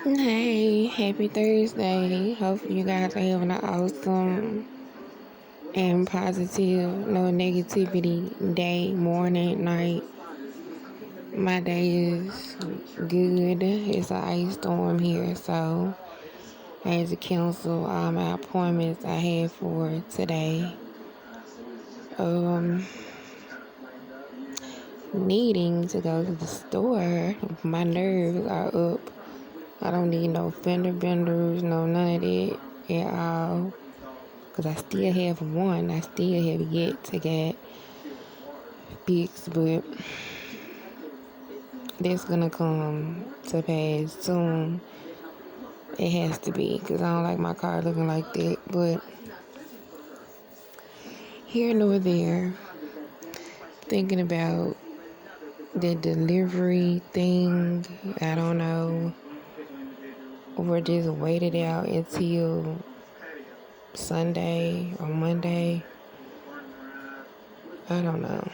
Hey, happy Thursday. Hope you guys are having an awesome and positive, no negativity day, morning, night. My day is good. It's an ice storm here, so I had to cancel all my appointments I had for today. Um, Needing to go to the store. My nerves are up. I don't need no fender benders, no none of that at all. Because I still have one. I still have yet to get fixed, but that's gonna come to pass soon. It has to be, because I don't like my car looking like that. But here nor there, thinking about the delivery thing, I don't know. Or just wait it out until Sunday or Monday. I don't know.